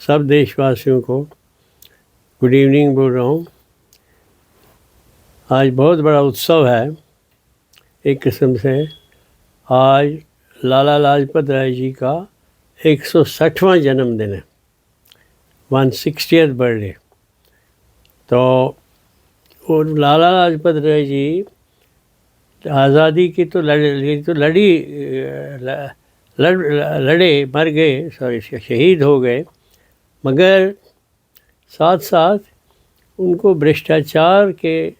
سب دیش واسیوں کو good evening بول رہا ہوں. آج بہت بڑا اتسو ہے ایک قسم سے. آج لالا لاجپت رائے جی کا 160واں جنم دن ہے, 160th برتھ ڈے. تو وہ لالا لاجپت رائے جی آزادی کی تو لڑے مر گئے, شہید ہو گئے, مگر ساتھ ساتھ ان کو بھرشٹاچار کے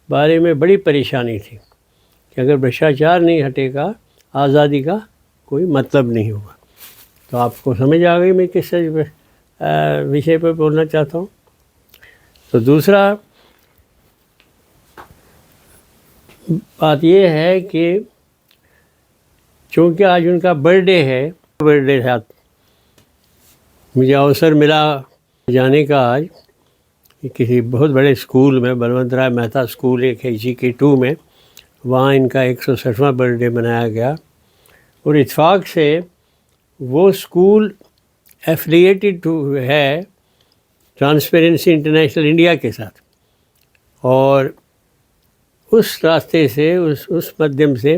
بارے میں بڑی پریشانی تھی کہ اگر بھرشٹاچار نہیں ہٹے گا آزادی کا کوئی مطلب نہیں ہوگا. تو آپ کو سمجھ آ گئی میں کس وشے پہ بولنا چاہتا ہوں. تو دوسرا بات یہ ہے کہ چونکہ آج ان کا برتھ ڈے ہے, مجھے اوسر ملا جانے کا آج کسی بہت بڑے اسکول میں, بلونت رائے مہتا اسکول ایک ہے GK2 میں, وہاں ان کا 160واں برتھ ڈے منایا گیا. اور اتفاق سے وہ اسکول ایفیلیٹڈ ہے ٹرانسپیرنسی انٹرنیشنل انڈیا کے ساتھ, اور اس راستے سے اس مدھیم سے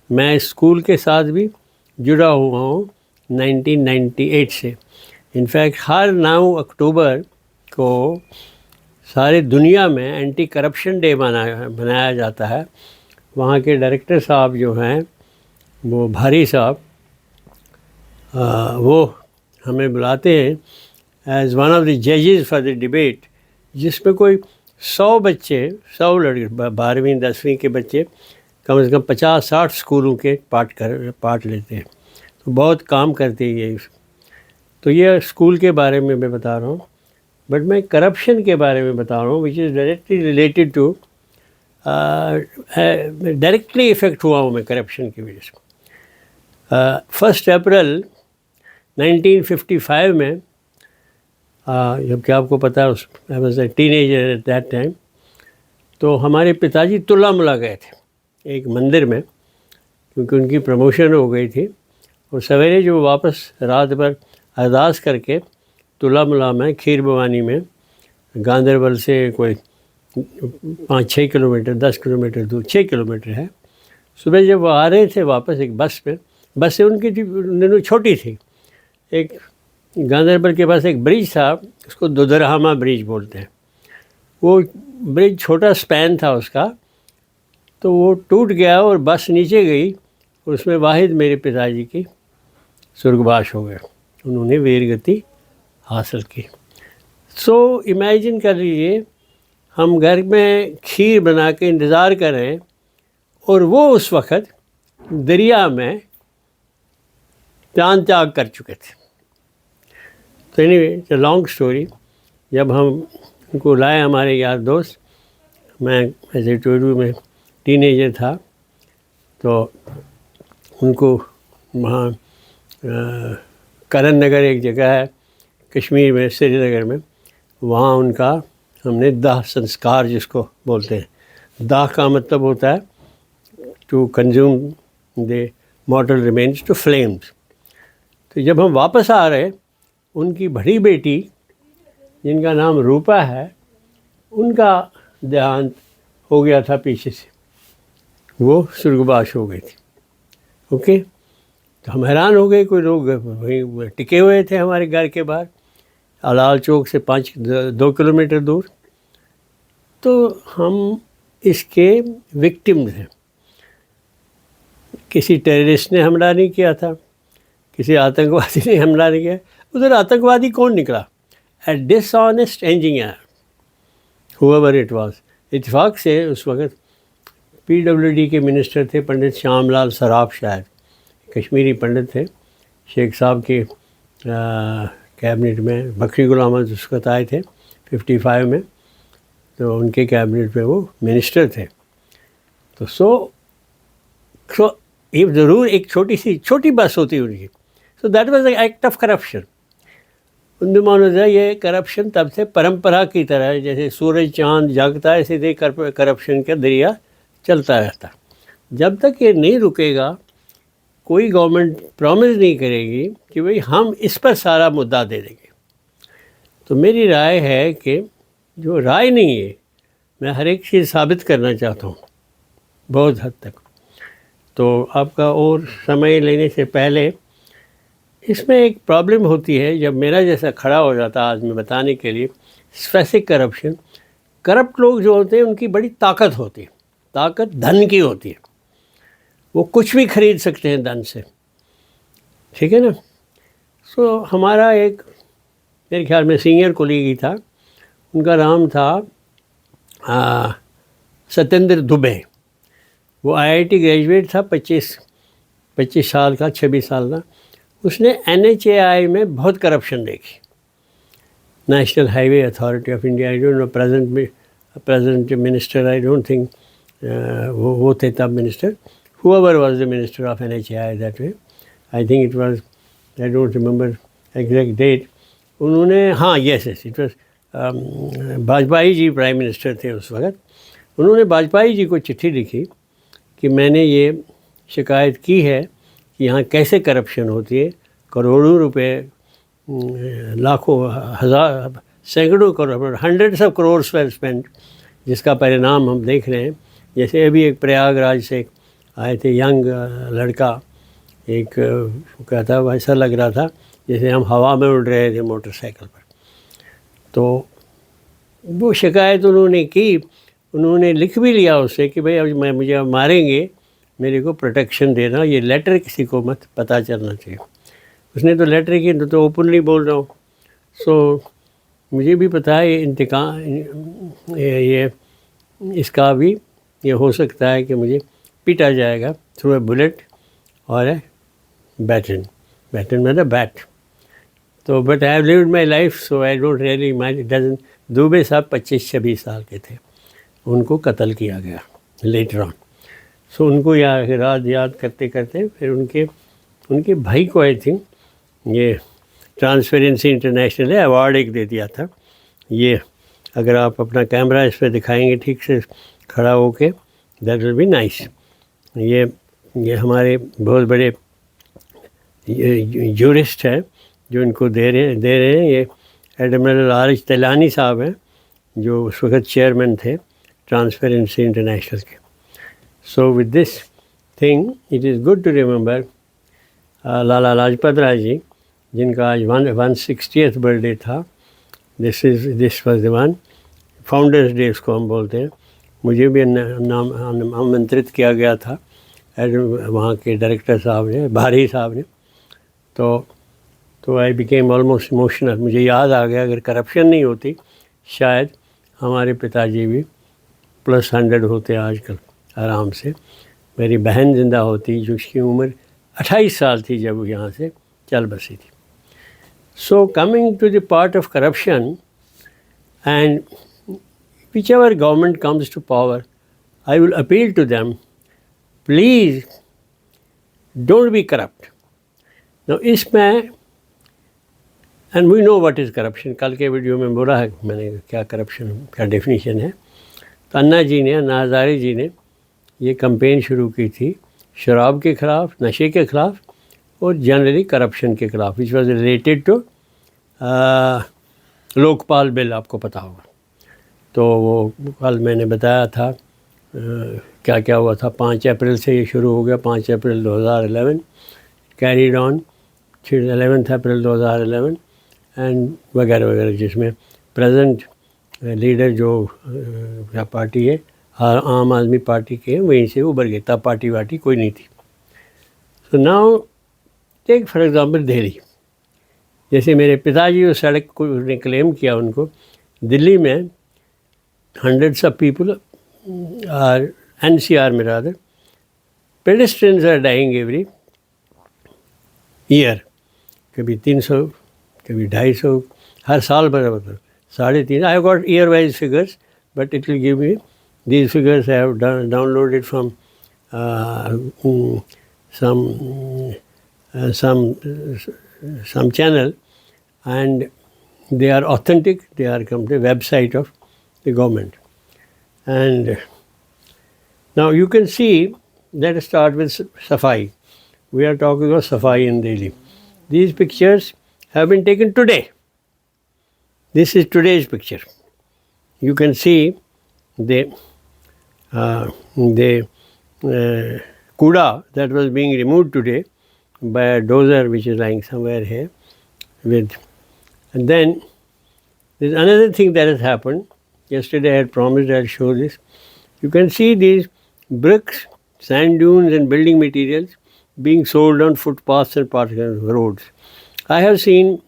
میں اسکول کے ساتھ بھی جڑا ہوا ہوں 1998 سے. انفیکٹ ہر 9 اکتوبر کو سارے دنیا میں اینٹی کرپشن ڈے منایا جاتا ہے. وہاں کے ڈائریکٹر صاحب جو ہیں وہ بھاری صاحب, وہ ہمیں بلاتے ہیں ایز ون آف دی ججز فار دی ڈبیٹ, جس میں کوئی 100 بچے, 100 لڑکے, 12ویں 10ویں کے بچے کم از کم 50-60 اسکولوں کے پارٹ لیتے ہیں. تو بہت کام کرتے ہیں یہ. تو یہ اسکول کے بارے میں بتا رہا ہوں, بٹ میں کرپشن کے بارے میں بتا رہا ہوں which is directly related to, directly affect ہوا ہوں میں کرپشن کی وجہ سے. 1 اپریل 1955 میں, جب کہ آپ کو پتہ ہے I was a teenager at that time, تو ہمارے پتا جی تلا ملا گئے تھے ایک مندر میں, کیونکہ ان کی پروموشن ہو گئی تھی. اور سویرے جو واپس رات بھر ارداس کر کے تلا ملا میں کھیر بھوانی میں, گاندربل سے کوئی 5-6 کلومیٹر 10 کلومیٹر دور, 6 کلومیٹر ہے. صبح جب وہ آ رہے تھے واپس ایک بس پہ, بس سے ان کی دنوں چھوٹی تھی. ایک گاندربل کے پاس ایک برج تھا, اس کو دودرہامہ برج بولتے ہیں. وہ برج چھوٹا سپین تھا اس کا, تو وہ ٹوٹ گیا اور بس نیچے گئی, اور اس میں واحد میرے پتا جی کی سرگباش ہو گئے, انہوں نے ویر گتی حاصل کی. سو امیجن کر لیجیے ہم گھر میں کھیر بنا کے انتظار کر رہے ہیں, اور وہ اس وقت دریا میں جان تیاگ کر چکے تھے. تو اینی لانگ اسٹوری. جب ہم ان کو لائے ہمارے یار دوست, میں ایسے ٹویڈو میں ٹین ایجر تھا, تو ان کو وہاں کرن نگر ایک جگہ ہے کشمیر میں, سری نگر میں, وہاں ان کا ہم نے داہ سنسکار جس کو بولتے ہیں. داہ کا مطلب ہوتا ہے to consume the mortal remains to flames. تو جب ہم واپس آ رہے, ان کی بڑی بیٹی جن کا نام روپا ہے, ان کا دیہانت ہو گیا تھا پیچھے سے, وہ سرگباش ہو گئی تھی. اوکے, تو ہم حیران ہو گئے. کوئی لوگ وہیں ٹکے ہوئے تھے ہمارے گھر کے باہر, علال چوک سے 2 کلومیٹر دور. تو ہم اس کے وکٹمز ہیں. کسی ٹیررسٹ نے حملہ نہیں کیا تھا, کسی آتنکوادی نے حملہ نہیں کیا. ادھر آتنکوادی کون نکلا؟ اے ڈس آنیسٹ انجینئر whoever it was. اتفاق سے اس وقت PWD کے منسٹر تھے پنڈت شام لال سراف, شاید کشمیری پنڈت تھے. شیخ صاحب کے کیبنٹ میں بکری غلام احمد اس وقت آئے تھے 55 میں, تو ان کے کیبنٹ میں وہ منسٹر تھے. تو سو یہ ضرور ایک چھوٹی بس ہوتی ان کی. So that was a act of corruption. ان دمانوں یہ کرپشن تب سے پرمپرا کی طرح ہے, جیسے سورج چاند جاگتا ہے اسی طرح کرپشن کا دریا چلتا رہتا. جب تک یہ نہیں رکے گا, کوئی گورنمنٹ پرومس نہیں کرے گی کہ بھئی ہم اس پر سارا مدعا دے دیں گے. تو میری رائے ہے کہ جو رائے نہیں ہے، میں ہر ایک چیز ثابت کرنا چاہتا ہوں بہت حد تک. تو آپ کا اور سمے لینے سے پہلے اس میں ایک پرابلم ہوتی ہے، جب میرا جیسا کھڑا ہو جاتا آج میں بتانے کے لیے اسپیسیفک کرپشن. کرپٹ لوگ جو ہوتے ہیں ان کی بڑی طاقت ہوتی ہے، طاقت دھن کی ہوتی ہے، وہ کچھ بھی خرید سکتے ہیں دھن سے، ٹھیک ہے نا. سو ہمارا ایک میرے خیال میں سینئر کولیگ ہی تھا، ان کا نام تھا ستیندر دوبے. وہ IIT گریجویٹ تھا، 25 سال کا، 26 سال کا. اس نے NHAI میں بہت کرپشن دیکھی. National Highway Authority of India, I don't know present minister, I don't think وہ تھے تب minister. whoever was the minister of NHAI that way, I think it was, I don't remember exact date. انہوں نے yes it was Vajpayee ji prime minister تھے اس وقت. انہوں نے واجپئی جی کو چٹھی لکھی کہ میں نے یہ شکایت کی ہے کہ یہاں کیسے کرپشن ہوتی ہے، کروڑوں روپے، لاکھوں، ہزار، سینکڑوں crore, hundreds of crores were spend, جس کا پرینام ہم دیکھ رہے ہیں. جیسے ابھی ایک پریاگ راج سے آئے تھے ینگ لڑکا، ایک کہتا ایسا لگ رہا تھا جیسے ہم ہوا میں اڑ رہے تھے موٹر سائیکل پر. تو وہ شکایت انہوں نے کی، انہوں نے لکھ بھی لیا اس سے کہ بھائی اب مجھے ماریں گے، میرے کو پروٹیکشن دینا، یہ لیٹر کسی کو مت پتہ چلنا چاہیے. اس نے تو لیٹر کی، تو اوپنلی بول رہا ہوں. سو مجھے بھی پتہ ہے یہ انتقام، یہ اس کا بھی یہ ہو سکتا ہے کہ مجھے پیٹا جائے گا تھرو اے بلیٹ اور اے بیٹن میں دا بیٹ. تو but I have lived my life, so I don't really mind. It doesn't. Dubey صاحب 25-26 سال کے تھے، ان کو قتل کیا گیا لیٹر آن. سو ان کو یاد کرتے کرتے پھر ان کے بھائی کو آئی تھنک یہ ٹرانسپیرنسی انٹرنیشنل ہے ایوارڈ ایک دے دیا تھا. یہ اگر آپ اپنا کیمرہ اس پہ دکھائیں گے ٹھیک سے کھڑا ہو کے، دیٹ ول بی نائس. یہ ہمارے بہت بڑے جورسٹ ہیں جو ان کو دے رہے ہیں. یہ ایڈمرل RH تیلانی صاحب ہیں جو اس وقت چیئرمین تھے ٹرانسپیرنسی انٹرنیشنل کے. So with this thing it is good to remember Lala Lajpat Rai ji, جن کا آج 160th برتھ ڈے تھا. This was the one founders day اس کو ہم بولتے ہیں. مجھے بھی آمنترت کیا گیا تھا وہاں کے ڈائریکٹر صاحب نے، بھاری صاحب نے. تو آئی بیکیم آلموسٹ ایموشنل. مجھے یاد آ گیا اگر کرپشن نہیں ہوتی شاید ہمارے پتا جی بھی +100 ہوتے آج کل آرام سے. میری بہن زندہ ہوتی جو اس کی عمر 28 سال تھی جب وہ یہاں سے چل بسی تھی. So coming to the part of corruption and whichever government comes to power, I will appeal to them, please don't be corrupt. Now اس میں and we know what is corruption. کل کے ویڈیو میں بولا ہے میں نے کیا کرپشن کا ڈیفینیشن ہے. تو انا ہزارے جی نے یہ کمپین شروع کی تھی شراب کے خلاف، نشے کے خلاف اور جنرلی کرپشن کے خلاف، which was related to Lokpal بل. آپ کو پتہ ہوگا. تو وہ کل میں نے بتایا تھا کیا ہوا تھا. 5 اپریل سے یہ شروع ہو گیا، 5 April 2011 carried on 11 April 2011 and وغیرہ وغیرہ، جس میں پریزنٹ لیڈر جو پارٹی ہے عام آدمی پارٹی کے، وہیں سے ابھر گئے. تب پارٹی واٹی کوئی نہیں تھی. So now take for example Delhi. جیسے میرے پتا جی اس سڑک کو نے کلیم کیا، ان کو دلی میں hundreds of people are NCR میں rather pedestrians are dying every year. کبھی 300، کبھی 250، ہر سال برابر 3.5. I got year wise figures but it will give me these figures I have downloaded from some channel and they are authentic. They are come to the website of the government. And now you can see, let us start with Safai. We are talking about Safai in Delhi. These pictures have been taken today. This is today's picture. You can see the kuda that was being removed today by a dozer which is lying somewhere here. And then there's another thing that has happened. Yesterday I had promised I'll show this. You can see these bricks, sand dunes and building materials being sold on footpaths and parts of roads. I have seen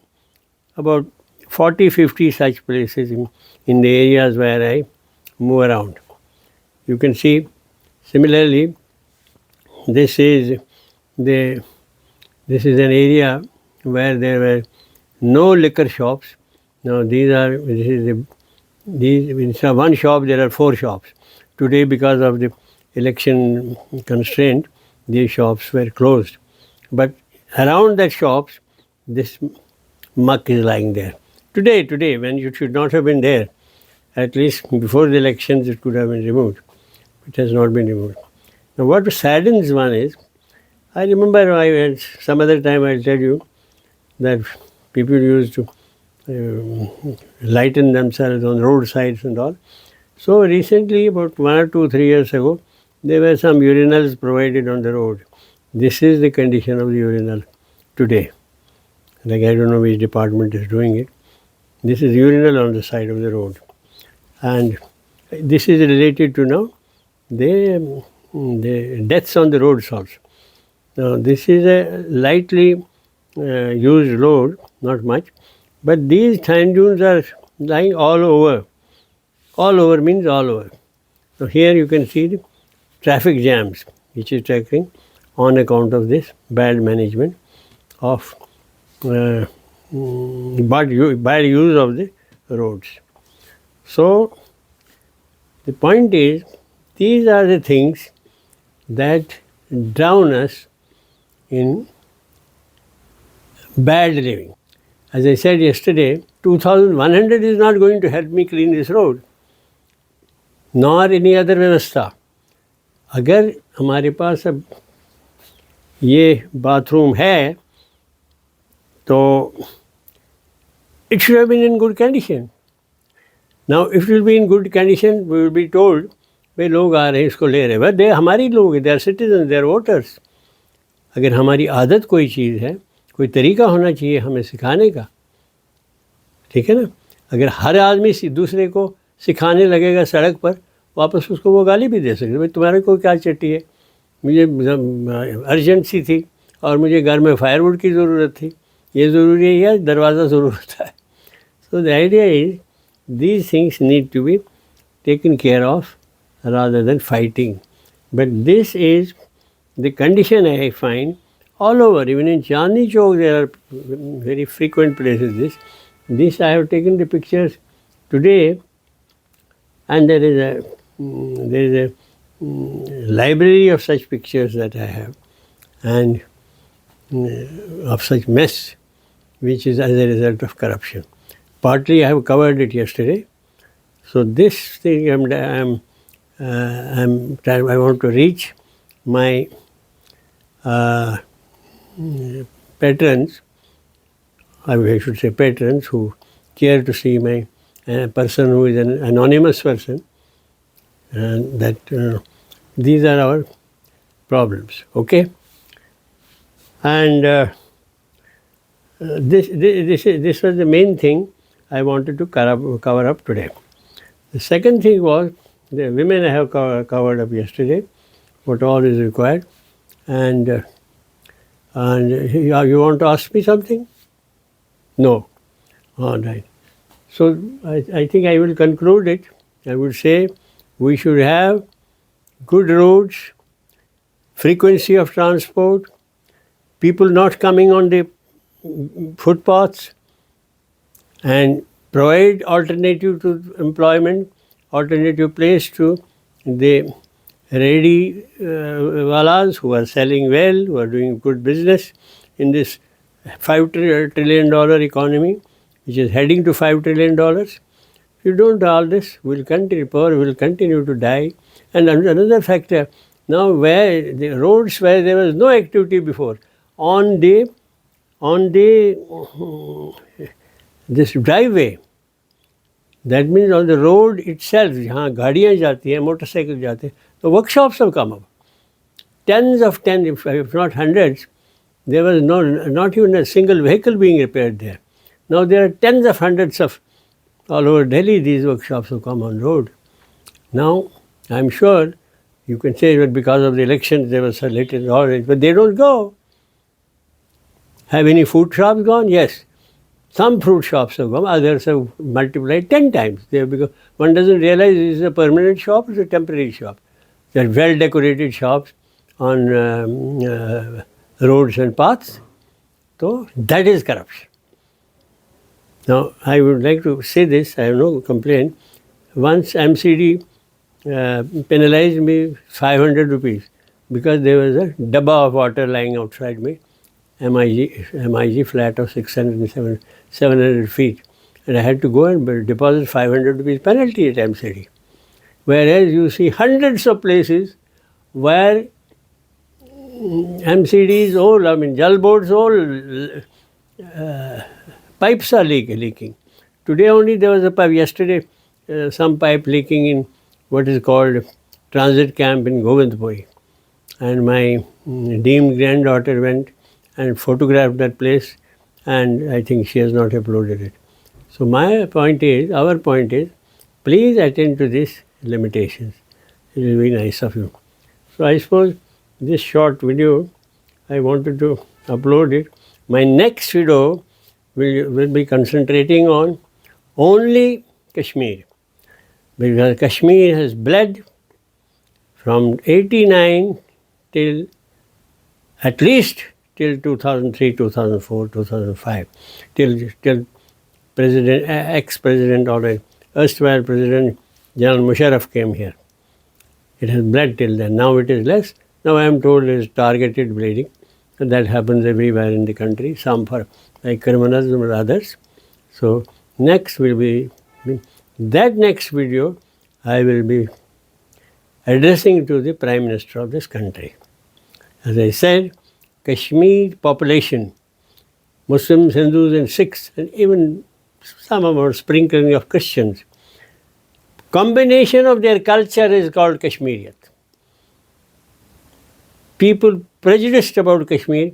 about 40-50 such places in the areas where I move around. You can see similarly this is an area where there were no liquor shops. Now instead of one shop there are 4 shops. Today because of the election constraint these shops were closed. But around that shops this muck is lying there. Today when you should not have been there, at least before the elections it could have been removed. It has not been removed. Now what saddens one is, I remember some other time I'll tell you that people used to lighten themselves on roadsides and all. So recently, about 1 or 2, 3 years ago, there were some urinals provided on the road. This is the condition of the urinal today. Like I don't know which department is doing it. This is urinal on the side of the road. And this is related to now the deaths on the roads also. Now this is a lightly used road, not much, but these sand dunes are lying all over. All over means all over. So here you can see the traffic jams which is occurring on account of this bad management of bad use of the roads. So the point is, these are the things that drown us in bad living. As I said yesterday, 2,100 is not going to help me clean this road, nor any other व्यवस्था. अगर हमारे पास अब ये bathroom है तो it should have been in good condition. Now if it will be in good condition, we will be told भाई लोग आ रहे हैं इसको ले रहे हैं, बट हमारी लोग हैं, they are citizen, they are voters. अगर हमारी आदत कोई चीज़ है, कोई तरीका होना चाहिए हमें सिखाने का, ठीक है ना. अगर हर आदमी दूसरे को सिखाने लगेगा सड़क पर, वापस उसको वो गाली भी दे सकते, भाई तुम्हारे को क्या चट्टी है, मुझे अर्जेंसी थी और मुझे घर में फायरवुड की ज़रूरत थी, ये ज़रूरी है या दरवाज़ा ज़रूरत है. So the idea is these things need to be taken care of rather than fighting. But this is the condition I find all over. Even in Chandni Chowk there are very frequent places. This I have taken the pictures today, and there is a library of such pictures that I have, and of such mess which is as a result of corruption. Partly I have covered it yesterday. So this thing I want to reach my patrons, I should say patrons who care to see my person who is an anonymous person, and that these are our problems, okay? And this was the main thing I wanted to cover up today. The second thing was the women I have covered up yesterday, what all is required. And you want to ask me something? No. All right. So I think I will conclude it. I would say we should have good roads, frequency of transport, people not coming on the footpaths, and provide alternative to employment, alternative place to the ready walas who are selling well, who are doing good business in this $5 trillion economy, which is heading to $5 trillion. If you don't do all this, poor will continue to die. And another factor, now where the roads where there was no activity before, on this driveway, That means on the road itself, جہاں گاڑیاں جاتی ہیں, motor cycle جاتے ہیں, تو work shops have come up. Tens, if not hundreds. There was not even a single vehicle being repaired there. Now there are tens of hundreds of all over Delhi. These workshops have come on road. Now I'm sure you can say that because of the elections there was a little orange, but they don't go. Have any food shops gone? Yes. Some fruit shops have gone. Others have multiplied 10 times. Because one doesn't realize this is a permanent shop, it's a temporary shop. They're well decorated shops on roads and paths. So that is corruption. Now I would like to say this, I have no complaint. Once MCD penalized me 500 rupees because there was a dabba of water lying outside me, MIG flat of 700 feet. And I had to go and deposit 500 rupees penalty at MCD. Whereas you see hundreds of places where MCD's old, Jal Board's old pipes are leaking. Today only there was a pipe, yesterday some pipe leaking in what is called transit camp in Govindpuri. And my deemed granddaughter went and photographed that place, and I think she has not uploaded it. So our point is, please attend to these limitations. It will be nice of you. So I suppose this short video, I wanted to upload it. My next video will be concentrating on only Kashmir, because Kashmir has bled from 89 till at least till 2003, 2004, 2005, till ex-president or erstwhile President General Musharraf came here. It has bled till then. Now it is less. Now I am told it is targeted bleeding. And that happens everywhere in the country, some for like criminals and others. So next will be, that next video I will be addressing to the Prime Minister of this country. As I said, Kashmir population, Muslims, Hindus and Sikhs, and even some amount sprinkling of Christians, combination of their culture is called Kashmiriyat. People prejudiced about Kashmir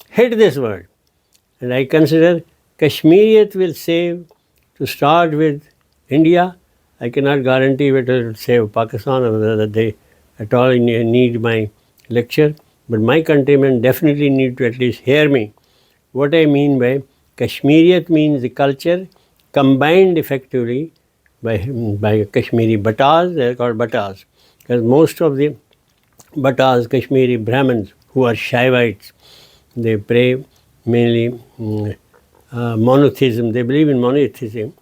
hate this word. And I consider Kashmiriyat will save, to start with India. I cannot guarantee whether it will save Pakistan or whether they at all need my lecture. But my countrymen definitely need to at least hear me. What I mean by Kashmiriyat means the culture combined effectively by Kashmiri Batas. They are called Batas, because most of the Batas, Kashmiri Brahmins, who are Shaivites, they pray mainly monotheism. They believe in monotheism.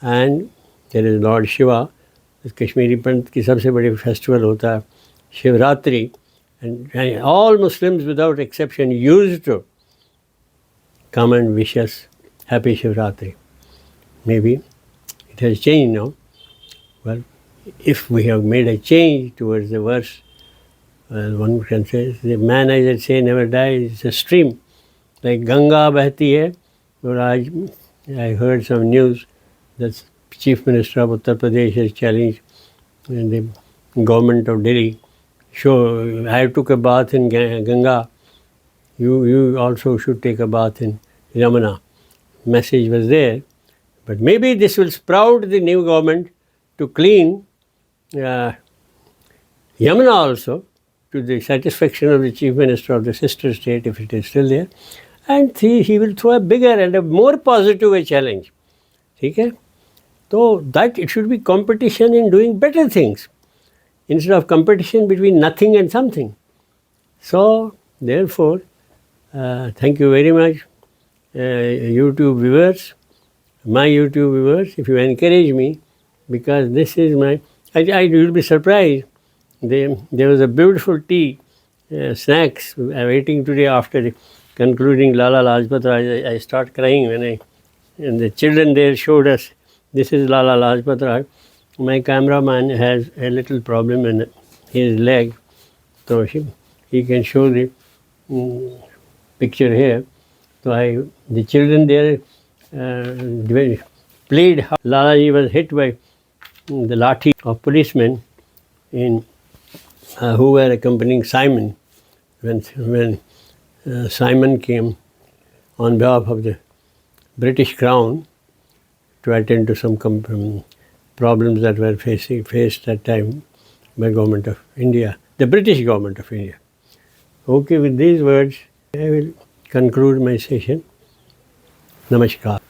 And there is Lord Shiva. Kashmiri Panth ki sabse badi festival hota hai Shivratri. And all Muslims without exception used to come and wish us happy Shivratri. Maybe it has changed now. Well, if we have made a change towards the worse, well, one can say, the man, as I say, never dies. It's a stream. Like Ganga bahti hai. But I heard some news that Chief Minister of Uttar Pradesh has challenged the government of Delhi. Sure, I took a bath in Ganga. You also should take a bath in Yamuna. Message was there. But maybe this will sprout the new government to clean Yamuna also, to the satisfaction of the Chief Minister of the sister state, if it is still there. And he will throw a bigger and a more positive a challenge. Okay? So that it should be competition in doing better things, instead of competition between nothing and something. So, therefore, thank you very much, YouTube viewers, my YouTube viewers, if you encourage me, because this is you'll be surprised. There was a beautiful tea, snacks waiting today after concluding Lala Lajpat Rai. I start crying and the children there showed us, this is Lala Lajpat Rai. My cameraman has a little problem in his leg, so he can show the picture here. So the children there played how Lalaji was hit by the lathi of policemen who were accompanying Simon when Simon came on behalf of the British Crown to attend to some problems that were faced that time by Government of India, the British Government of India. Okay, with these words, I will conclude my session. Namaskar.